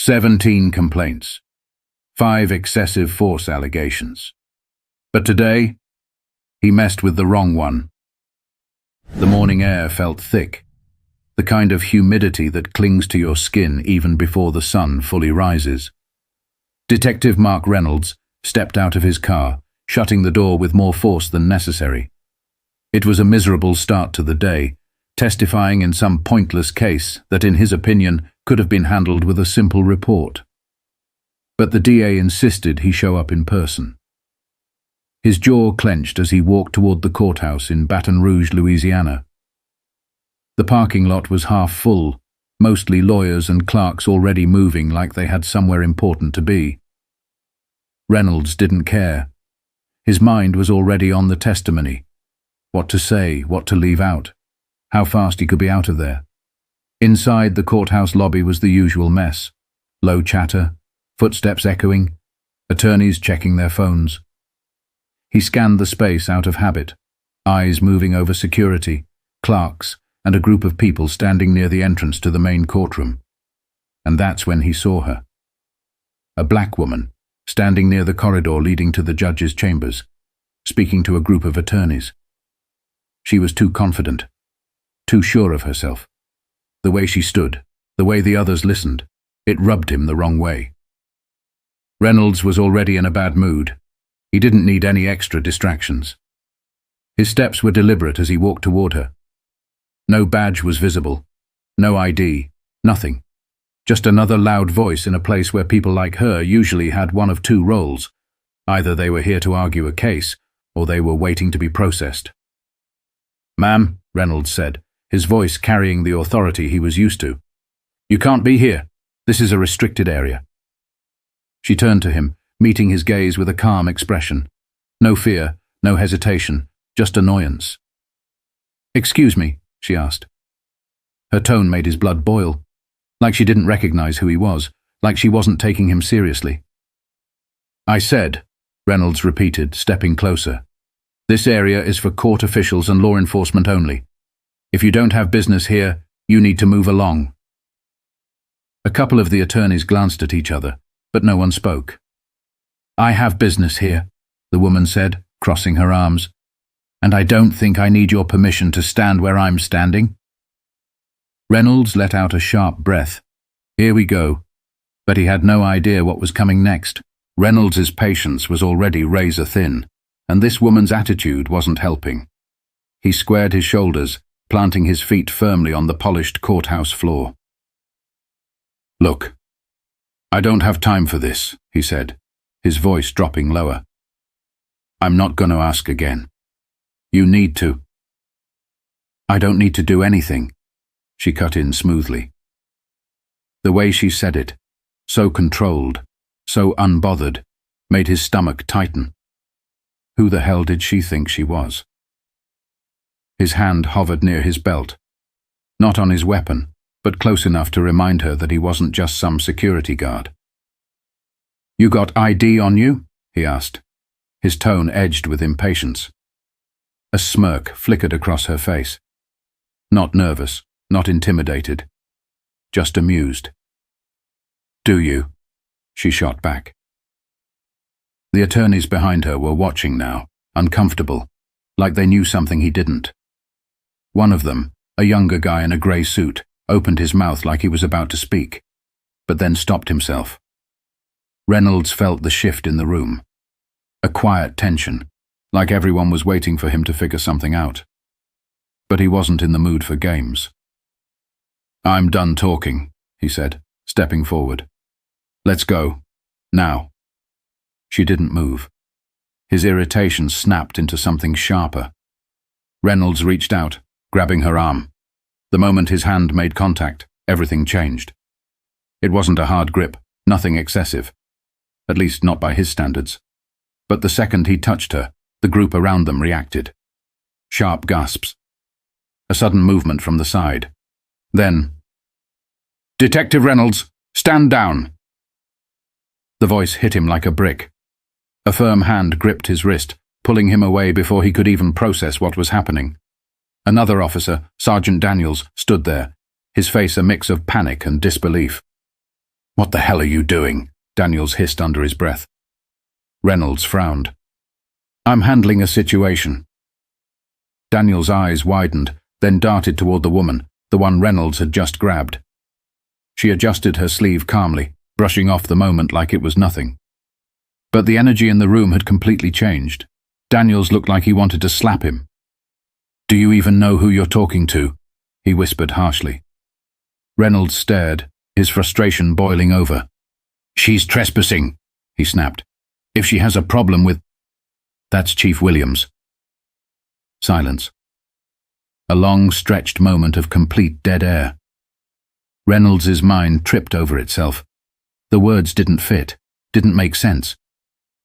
17 complaints, 5 excessive force allegations. But today, he messed with the wrong one. The morning air felt thick, the kind of humidity that clings to your skin even before the sun fully rises. Detective Mark Reynolds stepped out of his car, shutting the door with more force than necessary. It was a miserable start to the day, testifying in some pointless case that, in his opinion, could have been handled with a simple report. But the DA insisted he show up in person. His jaw clenched as he walked toward the courthouse in Baton Rouge, Louisiana. The parking lot was half full, mostly lawyers and clerks already moving like they had somewhere important to be. Reynolds didn't care. His mind was already on the testimony. What to say, what to leave out, how fast he could be out of there. Inside the courthouse lobby was the usual mess. Low chatter, footsteps echoing, attorneys checking their phones. He scanned the space out of habit, eyes moving over security, clerks, and a group of people standing near the entrance to the main courtroom. And that's when he saw her. A black woman, standing near the corridor leading to the judge's chambers, speaking to a group of attorneys. She was too confident, too sure of herself. The way she stood, the way the others listened, it rubbed him the wrong way. Reynolds was already in a bad mood. He didn't need any extra distractions. His steps were deliberate as he walked toward her. No badge was visible, no ID, nothing. Just another loud voice in a place where people like her usually had one of two roles. Either they were here to argue a case, or they were waiting to be processed. "Ma'am," Reynolds said, his voice carrying the authority he was used to. "You can't be here. This is a restricted area." She turned to him, meeting his gaze with a calm expression. No fear, no hesitation, just annoyance. "Excuse me," she asked. Her tone made his blood boil, like she didn't recognize who he was, like she wasn't taking him seriously. "I said," Reynolds repeated, stepping closer, "this area is for court officials and law enforcement only. If you don't have business here, you need to move along." A couple of the attorneys glanced at each other, but no one spoke. "I have business here," the woman said, crossing her arms, "and I don't think I need your permission to stand where I'm standing." Reynolds let out a sharp breath. Here we go. But he had no idea what was coming next. Reynolds's patience was already razor thin, and this woman's attitude wasn't helping. He squared his shoulders, planting his feet firmly on the polished courthouse floor. "Look, I don't have time for this," he said, his voice dropping lower. "I'm not going to ask again. You need to." "I don't need to do anything," she cut in smoothly. The way she said it, so controlled, so unbothered, made his stomach tighten. Who the hell did she think she was? His hand hovered near his belt, not on his weapon, but close enough to remind her that he wasn't just some security guard. "You got ID on you?" he asked, his tone edged with impatience. A smirk flickered across her face. Not nervous, not intimidated, just amused. "Do you?" she shot back. The attorneys behind her were watching now, uncomfortable, like they knew something he didn't. One of them, a younger guy in a grey suit, opened his mouth like he was about to speak, but then stopped himself. Reynolds felt the shift in the room. A quiet tension, like everyone was waiting for him to figure something out. But he wasn't in the mood for games. "I'm done talking," he said, stepping forward. "Let's go. Now." She didn't move. His irritation snapped into something sharper. Reynolds reached out, grabbing her arm. The moment his hand made contact, everything changed. It wasn't a hard grip, nothing excessive. At least not by his standards. But the second he touched her, the group around them reacted. Sharp gasps. A sudden movement from the side. Then, "Detective Reynolds, stand down!" The voice hit him like a brick. A firm hand gripped his wrist, pulling him away before he could even process what was happening. Another officer, Sergeant Daniels, stood there, his face a mix of panic and disbelief. "What the hell are you doing?" Daniels hissed under his breath. Reynolds frowned. "I'm handling a situation." Daniels' eyes widened, then darted toward the woman, the one Reynolds had just grabbed. She adjusted her sleeve calmly, brushing off the moment like it was nothing. But the energy in the room had completely changed. Daniels looked like he wanted to slap him. "Do you even know who you're talking to?" he whispered harshly. Reynolds stared, his frustration boiling over. "She's trespassing," he snapped. "If she has a problem with—" "That's Chief Williams." Silence. A long, stretched moment of complete dead air. Reynolds's mind tripped over itself. The words didn't fit, didn't make sense.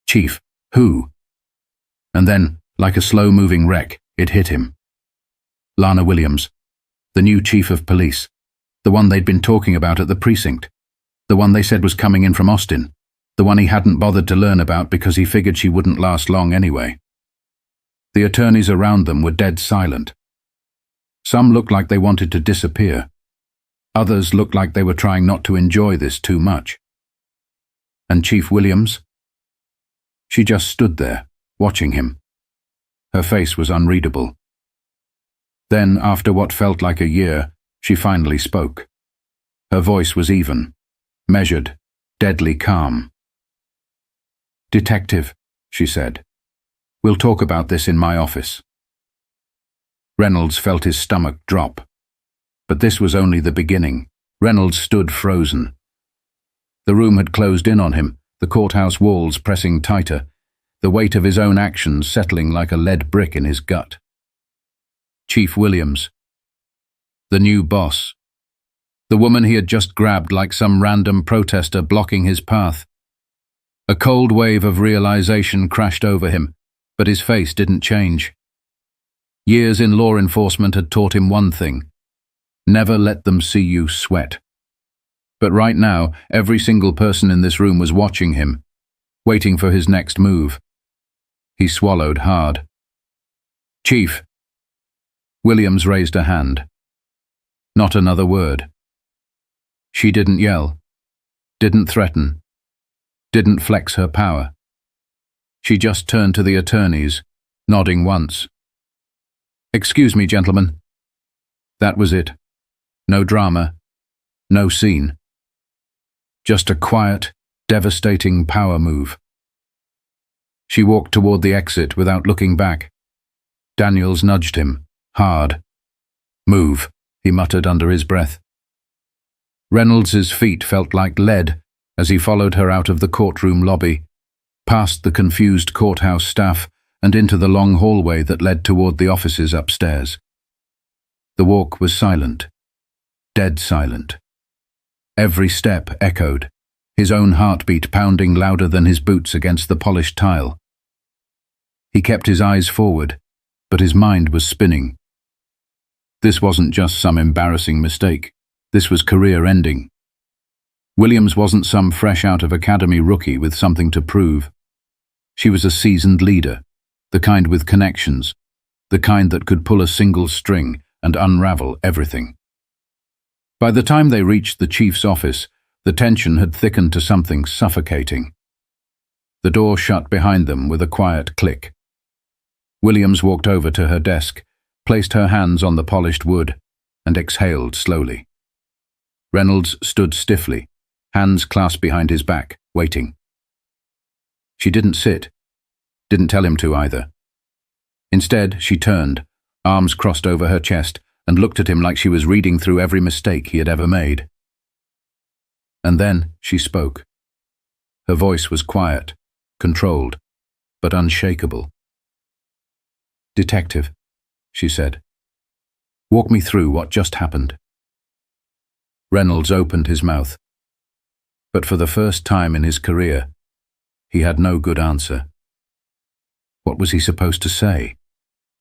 Chief, who? And then, like a slow-moving wreck, it hit him. Lana Williams, the new chief of police, the one they'd been talking about at the precinct, the one they said was coming in from Austin, the one he hadn't bothered to learn about because he figured she wouldn't last long anyway. The attorneys around them were dead silent. Some looked like they wanted to disappear. Others looked like they were trying not to enjoy this too much. And Chief Williams? She just stood there, watching him. Her face was unreadable. Then, after what felt like a year, she finally spoke. Her voice was even, measured, deadly calm. "Detective," she said, "we'll talk about this in my office." Reynolds felt his stomach drop. But this was only the beginning. Reynolds stood frozen. The room had closed in on him, the courthouse walls pressing tighter, the weight of his own actions settling like a lead brick in his gut. Chief Williams. The new boss. The woman he had just grabbed like some random protester blocking his path. A cold wave of realization crashed over him, but his face didn't change. Years in law enforcement had taught him one thing: never let them see you sweat. But right now, every single person in this room was watching him, waiting for his next move. He swallowed hard. "Chief." Williams raised a hand. Not another word. She didn't yell, didn't threaten, didn't flex her power. She just turned to the attorneys, nodding once. "Excuse me, gentlemen." That was it. No drama, no scene. Just a quiet, devastating power move. She walked toward the exit without looking back. Daniels nudged him, hard. "Move," he muttered under his breath. Reynolds's feet felt like lead as he followed her out of the courtroom lobby, past the confused courthouse staff and into the long hallway that led toward the offices upstairs. The walk was silent, dead silent. Every step echoed, his own heartbeat pounding louder than his boots against the polished tile. He kept his eyes forward, but his mind was spinning. This wasn't just some embarrassing mistake. This was career-ending. Williams wasn't some fresh-out-of-academy rookie with something to prove. She was a seasoned leader, the kind with connections, the kind that could pull a single string and unravel everything. By the time they reached the chief's office, the tension had thickened to something suffocating. The door shut behind them with a quiet click. Williams walked over to her desk, placed her hands on the polished wood, and exhaled slowly. Reynolds stood stiffly, hands clasped behind his back, waiting. She didn't sit, didn't tell him to either. Instead, she turned, arms crossed over her chest, and looked at him like she was reading through every mistake he had ever made. And then she spoke. Her voice was quiet, controlled, but unshakable. "Detective," she said, "walk me through what just happened." Reynolds opened his mouth. But for the first time in his career, he had no good answer. What was he supposed to say?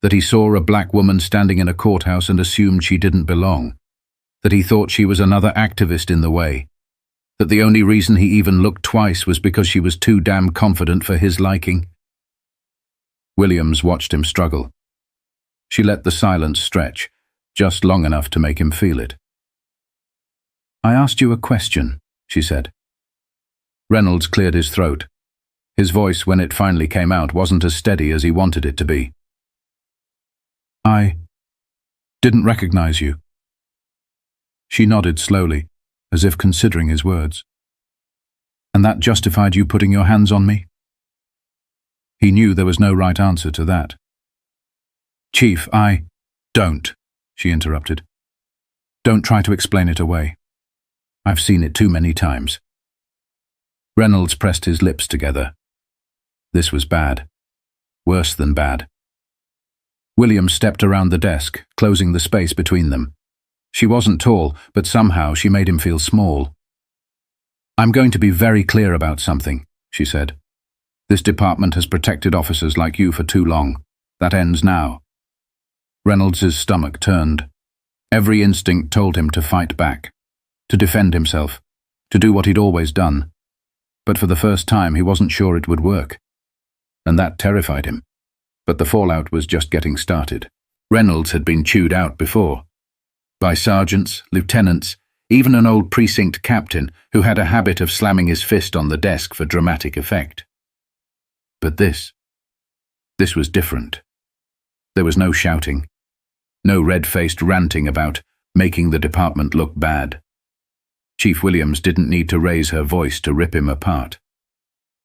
That he saw a black woman standing in a courthouse and assumed she didn't belong? That he thought she was another activist in the way? That the only reason he even looked twice was because she was too damn confident for his liking? Williams watched him struggle. She let the silence stretch, just long enough to make him feel it. "I asked you a question," she said. Reynolds cleared his throat. His voice, when it finally came out, wasn't as steady as he wanted it to be. "I didn't recognize you." She nodded slowly, as if considering his words. "And that justified you putting your hands on me?" He knew there was no right answer to that. "Chief, Don't," she interrupted. "Don't try to explain it away. I've seen it too many times." Reynolds pressed his lips together. This was bad. Worse than bad. Williams stepped around the desk, closing the space between them. She wasn't tall, but somehow she made him feel small. "I'm going to be very clear about something," she said. "This department has protected officers like you for too long. That ends now." Reynolds' stomach turned. Every instinct told him to fight back, to defend himself, to do what he'd always done. But for the first time he wasn't sure it would work. And that terrified him. But the fallout was just getting started. Reynolds had been chewed out before. By sergeants, lieutenants, even an old precinct captain who had a habit of slamming his fist on the desk for dramatic effect. But this was different. There was no shouting, no red-faced ranting about making the department look bad. Chief Williams didn't need to raise her voice to rip him apart.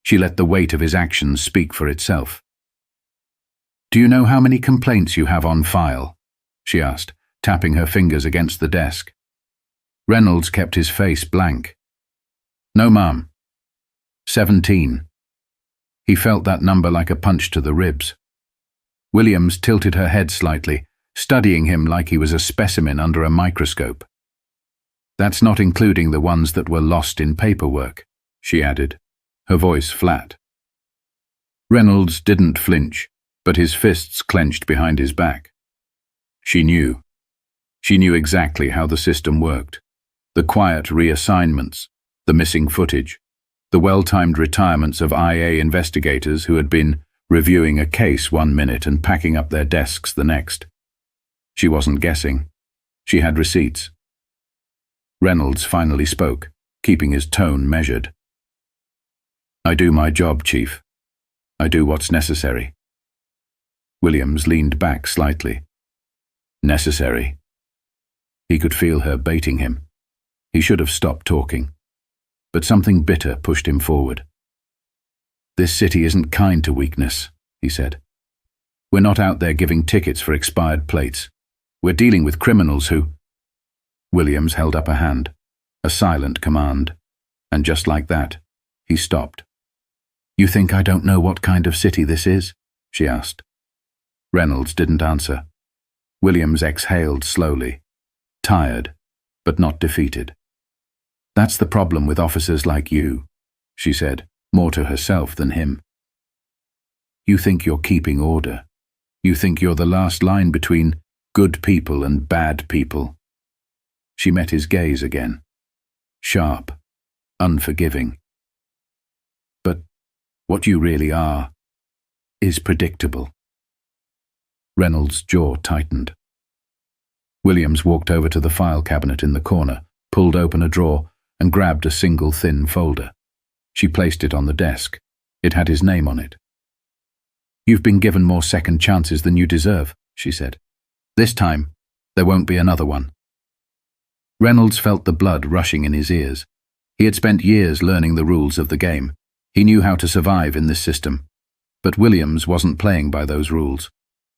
She let the weight of his actions speak for itself. "Do you know how many complaints you have on file?" she asked, tapping her fingers against the desk. Reynolds kept his face blank. "No, ma'am. 17. He felt that number like a punch to the ribs. Williams tilted her head slightly, studying him like he was a specimen under a microscope. "That's not including the ones that were lost in paperwork," she added, her voice flat. Reynolds didn't flinch, but his fists clenched behind his back. She knew. She knew exactly how the system worked. The quiet reassignments, the missing footage, the well-timed retirements of IA investigators who had been reviewing a case one minute and packing up their desks the next. She wasn't guessing. She had receipts. Reynolds finally spoke, keeping his tone measured. "I do my job, Chief. I do what's necessary." Williams leaned back slightly. "Necessary?" He could feel her baiting him. He should have stopped talking. But something bitter pushed him forward. "This city isn't kind to weakness," he said. "We're not out there giving tickets for expired plates. We're dealing with criminals who—" Williams held up a hand, a silent command, and just like that, he stopped. "You think I don't know what kind of city this is?" she asked. Reynolds didn't answer. Williams exhaled slowly, tired, but not defeated. "That's the problem with officers like you," she said, more to herself than him. "You think you're keeping order. You think you're the last line between good people and bad people." She met his gaze again. Sharp, unforgiving. "But what you really are is predictable." Reynolds' jaw tightened. Williams walked over to the file cabinet in the corner, pulled open a drawer, and grabbed a single thin folder. She placed it on the desk. It had his name on it. "You've been given more second chances than you deserve," she said. "This time, there won't be another one." Reynolds felt the blood rushing in his ears. He had spent years learning the rules of the game. He knew how to survive in this system. But Williams wasn't playing by those rules.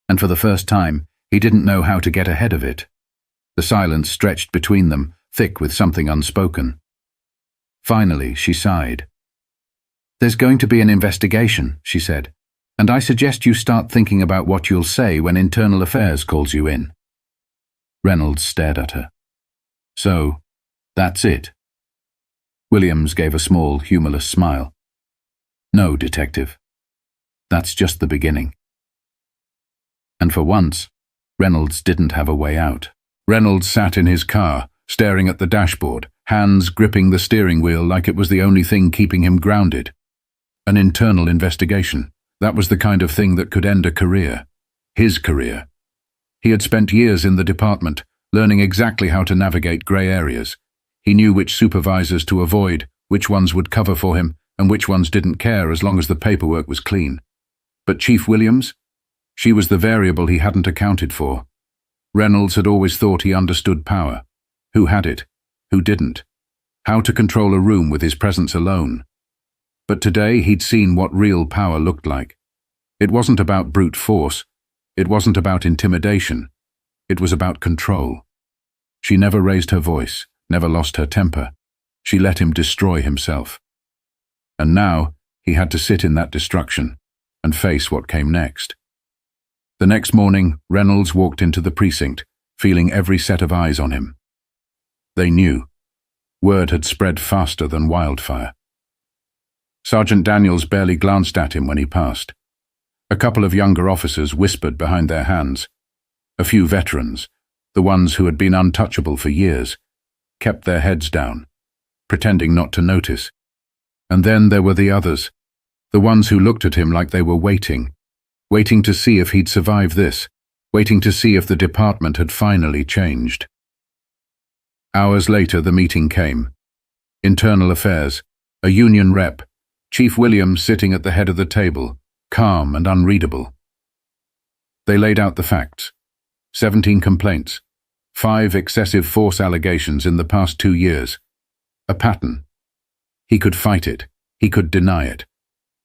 And for the first time, he didn't know how to get ahead of it. The silence stretched between them, thick with something unspoken. Finally, she sighed. "There's going to be an investigation," she said, "and I suggest you start thinking about what you'll say when Internal Affairs calls you in." Reynolds stared at her. "So, that's it?" Williams gave a small, humorless smile. "No, Detective. That's just the beginning." And for once, Reynolds didn't have a way out. Reynolds sat in his car, staring at the dashboard, hands gripping the steering wheel like it was the only thing keeping him grounded. An internal investigation. That was the kind of thing that could end a career. His career. He had spent years in the department, learning exactly how to navigate grey areas. He knew which supervisors to avoid, which ones would cover for him, and which ones didn't care as long as the paperwork was clean. But Chief Williams? She was the variable he hadn't accounted for. Reynolds had always thought he understood power. Who had it? Who didn't? How to control a room with his presence alone. But today he'd seen what real power looked like. It wasn't about brute force. It wasn't about intimidation. It was about control. She never raised her voice, never lost her temper. She let him destroy himself. And now he had to sit in that destruction and face what came next. The next morning, Reynolds walked into the precinct, feeling every set of eyes on him. They knew. Word had spread faster than wildfire. Sergeant Daniels barely glanced at him when he passed. A couple of younger officers whispered behind their hands. A few veterans, the ones who had been untouchable for years, kept their heads down, pretending not to notice. And then there were the others, the ones who looked at him like they were waiting to see if he'd survive this, waiting to see if the department had finally changed. Hours later, the meeting came. Internal Affairs, a union rep, Chief Williams sitting at the head of the table, calm and unreadable. They laid out the facts. 17 complaints, 5 excessive force allegations in the past 2 years. A pattern. He could fight it. He could deny it.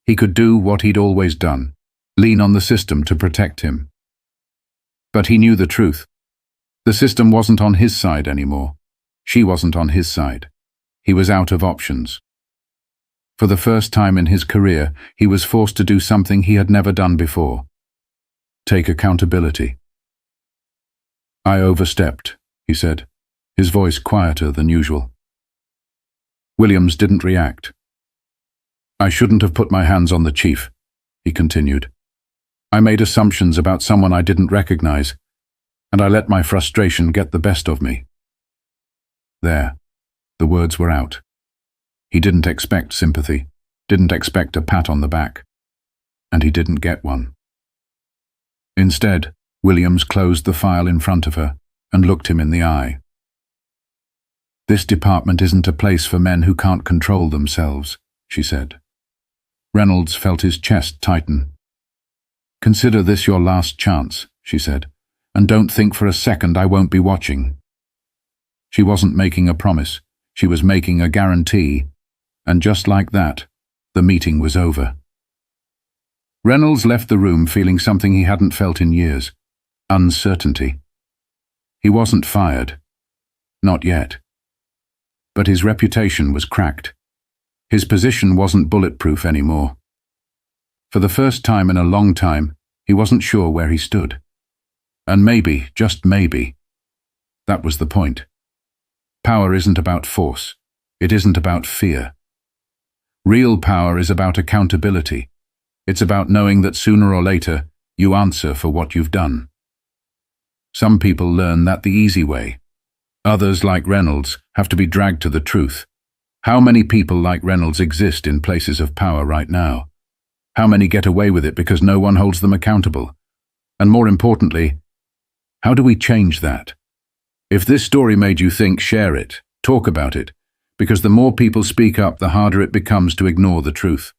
He could do what he'd always done, lean on the system to protect him. But he knew the truth. The system wasn't on his side anymore. She wasn't on his side. He was out of options. For the first time in his career, he was forced to do something he had never done before. Take accountability. "I overstepped," he said, his voice quieter than usual. Williams didn't react. "I shouldn't have put my hands on the chief," he continued. "I made assumptions about someone I didn't recognize, and I let my frustration get the best of me." There, the words were out. He didn't expect sympathy, didn't expect a pat on the back, and he didn't get one. Instead, Williams closed the file in front of her and looked him in the eye. "This department isn't a place for men who can't control themselves," she said. Reynolds felt his chest tighten. "Consider this your last chance," she said, "and don't think for a second I won't be watching." She wasn't making a promise, she was making a guarantee, and just like that, the meeting was over. Reynolds left the room feeling something he hadn't felt in years: uncertainty. He wasn't fired. Not yet. But his reputation was cracked. His position wasn't bulletproof anymore. For the first time in a long time, he wasn't sure where he stood. And maybe, just maybe, that was the point. Power isn't about force. It isn't about fear. Real power is about accountability. It's about knowing that sooner or later, you answer for what you've done. Some people learn that the easy way. Others, like Reynolds, have to be dragged to the truth. How many people like Reynolds exist in places of power right now? How many get away with it because no one holds them accountable? And more importantly, how do we change that? If this story made you think, share it, talk about it, because the more people speak up, the harder it becomes to ignore the truth.